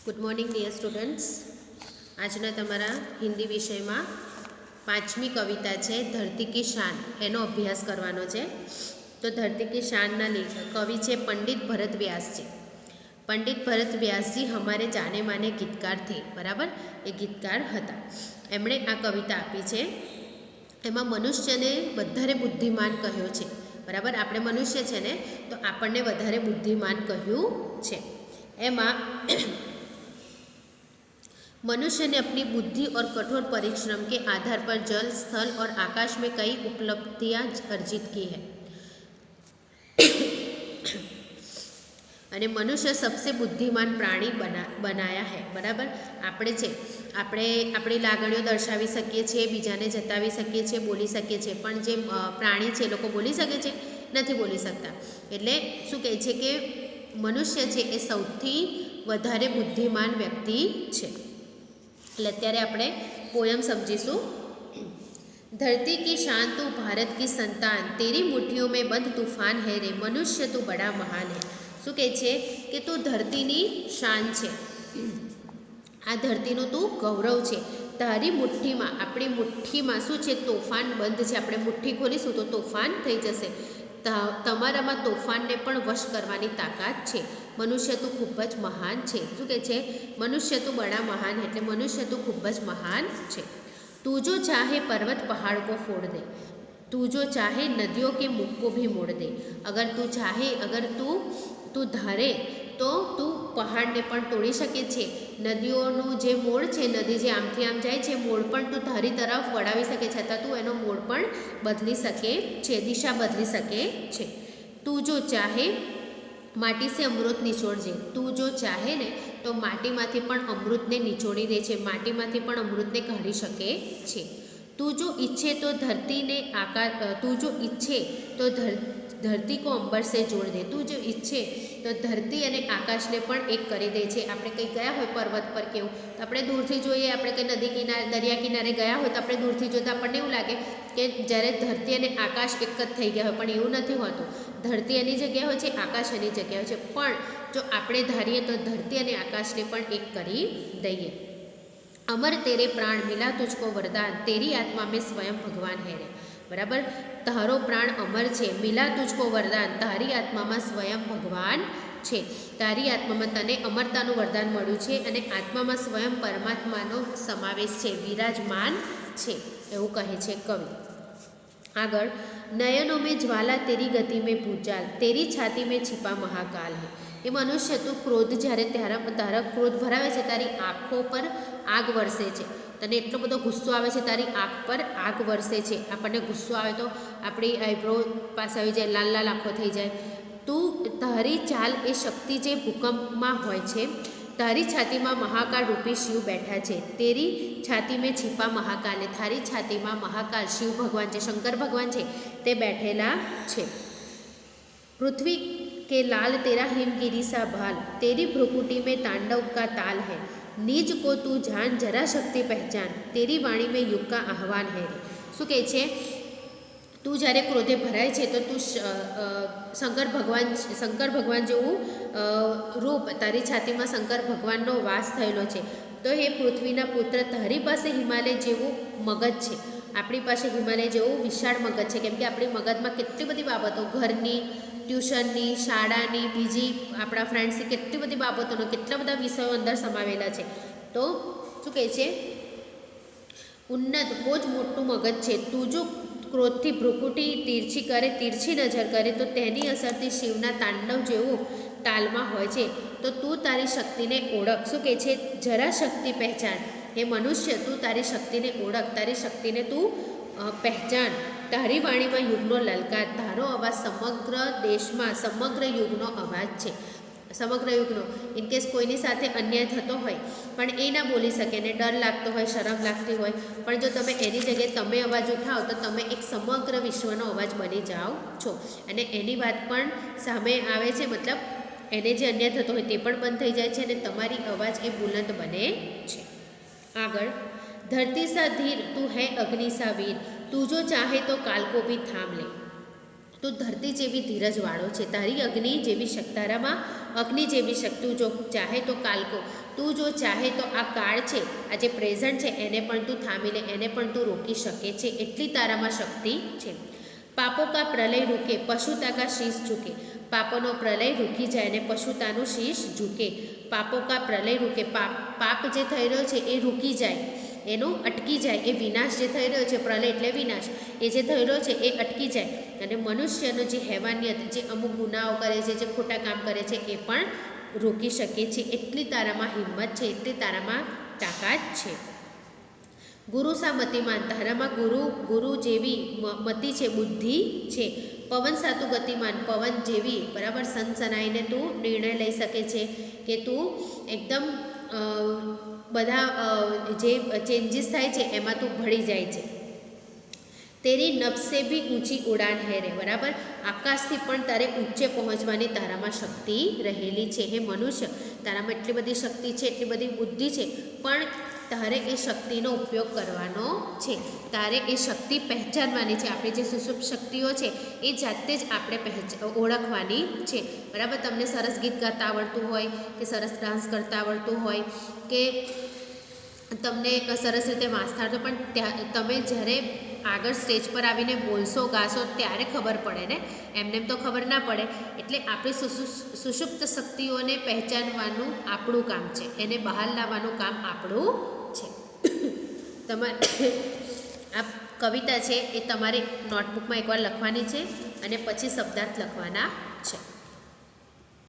Good morning dear students. आजना तमारा हिंदी विषय में पांचमी कविता है धरती की शान एनो अभ्यास करवानो है। तो धरती की शान ना कवि है पंडित भरत व्यास जी। पंडित भरत व्यास जी हमारे जाने माने गीतकार थे, बराबर। ए गीतकार हता। एमणे आ कविता आपी है। एमां मनुष्यने वधारे बुद्धिमान कह्यो छे, बराबर। आपणे मनुष्य छे ने तो आपणने वधारे बुद्धिमान कह्युं छे। एमां मनुष्य ने अपनी बुद्धि और कठोर परिश्रम के आधार पर जल, स्थल और आकाश में कई उपलब्धियां अर्जित की है। अने मनुष्य सबसे बुद्धिमान प्राणी बनाया है, बराबर। आपणे छे आपणी लागणीओ दर्शावी सकीए छीए, बीजाने जतावी सकीए छीए, बोली सकीए छीए, पण जे प्राणी छे लोको बोली सके छे, नथी बोली सकता। एटले शुं कहे छे के मनुष्य छे ए सौथी वधारे बुद्धिमान व्यक्ति छे। એટલે અત્યારે આપણે પોયમ સમજીશું। धरती की शान तू भारत की संतान, तेरी मुठ्ठियों में बंद तूफान है रे, मनुष्य तू बड़ा महान है। શું કહે છે કે તું ધરતીની શાન છે, આ ધરતીનું તું ગૌરવ છે। તારી મુઠ્ઠીમાં, આપણી મુઠ્ઠીમાં શું છે? તોફાન બંધ છે। આપણે મુઠ્ઠી ખોલીશું તો તોફાન થઈ જશે। તમારામાં તોફાનને પણ વશ કરવાની તાકાત છે। મનુષ્ય તું ખૂબ જ મહાન છે। શું કહે છે? મનુષ્ય તું બડા મહાન है, એટલે મનુષ્ય તું ખૂબ જ મહાન છે। तू जो चाहे पर्वत पहाड़ को फोड़ दे, तू जो चाहे नदियों के मुख को भी मोड़ दे। अगर तू चाहे, अगर तू धारे तो तू पहाड़ ने पण तोड़ी सके छे। नदीओनुं जे मोड़ छे, नदी जे आमथी आम जाय छे, मोड़ पण तू धारी तरफ वळावी सके छे, छतां तू एनो मोड़ पण बदली सके छे, दिशा बदली सके छे। तू जो चाहे माटी से अमृत निचोड़जे। तू जो चाहे ने तो माटीमांथी पण अमृतने निचोड़ी दे छे, माटीमांथी पण अमृतने काढी शके छे। तू जो इच्छे तो धरती ने आकाश, तू जो इच्छे तो धरती को अंबर से जोड़ दे। तू जो इच्छे तो धरती अने आकाश ने पण एक करी दे छे। आपणे कई गया होय पर्वत पर केवुं तो आपणे दूरथी जोईए, आपणे कई नदी किनारे, दरिया किनारे गया होय तो आपणे दूरथी जोता आपणे एवुं लागे के ज्यारे धरती अने आकाश एक ज थई गया होय, पण एवुं नथी होतुं। धरती एनी जग्याए होय छे, आकाश एनी जग्याए होय छे, पण जो आपणे धारीए तो धरती अने आकाशने पण एक करी दईए। अमर तेरे प्राण, मिला तुझको वरदान, तेरी आत्मा में स्वयं भगवान है रे, बराबर। तारो प्राण अमर छे, मिला तुझको वरदान, तारी आत्मा में स्वयं भगवान छे। तारी आत्मा में तने अमरतानुं वरदान मळ्युं छे अने आत्मा में स्वयं परमात्मानो समावेश छे, विराजमान छे, एवुं कहे छे कवि। आगळ, नयनों में ज्वाला, तेरी गति में भूचाल, तेरी छाती में छिपा महाकाल है। ये मनुष्य तू क्रोध જ્યારે તારા ક્રોધ ભરાવે છે, તારી આંખો પર આગ વરસે છે, તને એટલો બધો ગુસ્સો આવે છે, તારી આંખ પર આગ વરસે છે। આપણને ગુસ્સો આવે તો આપણી આઈબ્રો પાસે આવી જાય, લાલ લાલ આંખો થઈ જાય। તું તારી ચાલ એ શક્તિ જે ભૂકંપમાં હોય છે, તારી છાતીમાં મહાકાળ રૂપી શિવ બેઠા છે। તેરી છાતી में छिपा महाकाल, ने थारी छातीમાં મહાકાલ શિવ ભગવાન છે, શંકર ભગવાન છે, તે બેઠેલા છે। पृथ्वी के लाल तेरा हिमगिरी सा भाल, तेरी भ्रुकुटी में तांडव का ताल है। निज को तू जान, जरा शक्ति पहचान, तेरी वाणी में युग का आह्वान है रे। શું કહે છે? તું જ્યારે ક્રોધે ભરાય છે તો તું શંકર ભગવાન જેવું રૂપ, તારી છાતીમાં શંકર ભગવાનનો વાસ થયેલો છે। તો હે પૃથ્વીના પુત્ર, તારી પાસે હિમાલય જેવું મગજ છે, આપણી પાસે હિમાલય જેવું વિશાળ મગજ છે। કેમ કે આપણી મગજમાં કેટલી બધી બાબતો, ઘરની, ટ્યુશનની, શાળાની, બીજી આપણા ફ્રેન્ડ્સની કેટલી બધી બાબતોનો, કેટલા બધા વિષયો અંદર સમાવેલા છે। તો શું કહે છે? ઉન્નત, બહુ જ મોટું મગજ છે। તું જો ક્રોધથી ભ્રુકુટી તીરછી કરે, તીરછી નજર કરે તો તેની અસરથી શિવના તાંડવ જેવું તાલમાં હોય છે। તો તું તારી શક્તિને ઓળખ। શું કહે છે? જરા શક્તિ પહેચાન। हे मनुष्य, तू तारी शक्तिने ओळख, तारी शक्तिने तू पहचान। तारी वाणीमां युगनो ललकार, तारो अवाज समग्र देशमां, समग्र युगनो अवाज छे, समग्र युगनो। इनकेस कोईनी साथे अन्याय थतो होय पण ए ना बोली शके ने डर लागतो होय, शरम लागती होय, पण जो तमे एनी जग्याए तमे अवाज उठाओ तो तमे एक समग्र विश्वनो अवाज बनी जाओ छो। अने एनी वात पण सामे आवे छे, मतलब एने जे अन्याय थतो होय ते पण बंध थई जाय छे अने तमारी अवाज ए बुलंद बने छे। आगळ, धरती सा धीर, तू है अग्नि सा वीर, तू जो चाहे तो काल को भी थाम ले। તું ધરતી જેવી ધીરજવાળો છે, તારી અગ્નિ જેવી શક્તિ, તારામાં અગ્નિ જેવી શક્તિ, તું જો ચાહે તો કાલકો, તું જો ચાહે તો આ કાળ છે, આ જે પ્રેઝન્ટ છે એને પણ તું થામી લે, એને પણ તું રોકી શકે છે, એટલી તારામાં શક્તિ છે. પાપો કા પ્રલય રૂકે, પશુતા કા શીશ ઝૂકે, પાપોનો પ્રલય રૂકી જાય અને પશુતાનું શીશ ઝૂકે. પાપો કા પ્રલય રૂકે, પાપ જે થઈ રહ્યો છે એ રૂકી જાય, એનું અટકી જાય, એ વિનાશ જે થઈ રહ્યો છે, પ્રલય એટલે વિનાશ, એ જે થઈ રહ્યો છે એ અટકી જાય અને મનુષ્યનો જે હેવાનિયત, જે અમુક ગુનાઓ કરે છે, જે ખોટા કામ કરે છે એ પણ રોકી શકે છે. એટલી તારામાં હિંમત છે, એટલી તારામાં તાકાત છે. ગુરુ સા મતિમાન, તારામાં ગુરુ જેવી મતિ છે, બુદ્ધિ છે. પવન સાતું ગતિમાન, પવન જેવી બરાબર સનસનાઈને તું નિર્ણય લઈ શકે છે કે તું એકદમ બધા જે ચેન્જીસ થાય છે એમાં તું ભળી જાય છે. તેરી નભ સે ભી ઊંચી ઉડાન હે રે, બરાબર આકાશથી પણ તારે ઊંચે પહોંચવાની તારામાં શક્તિ રહેલી છે. હે મનુષ્ય, તારામાં એટલી બધી શક્તિ છે, એટલી બધી બુદ્ધિ છે, પણ તારે એ શક્તિનો ઉપયોગ કરવાનો છે, તારે એ શક્તિ પહેચાનવાની છે. આપણી જે સુષુપ્ત શક્તિઓ છે એ જાતે જ આપણે ઓળખવાની છે. બરાબર, તમને સરસ ગીત ગાતા આવડતું હોય કે સરસ ડાન્સ કરતા આવડતું હોય કે તમને સરસ રીતે વાંચતા આવડતું, પણ તમે જ્યારે આગળ સ્ટેજ પર આવીને બોલશો, ગાશો ત્યારે ખબર પડે ને, એમને તો ખબર ના પડે. એટલે આપણી સુષુપ્ત શક્તિઓને પહેચાનવાનું આપણું કામ છે, એને બહાર લાવવાનું કામ આપણું છે. તમારે આ કવિતા છે એ તમારે નોટબુકમાં એકવાર લખવાની છે અને પછી શબ્દાર્થ લખવાના છે.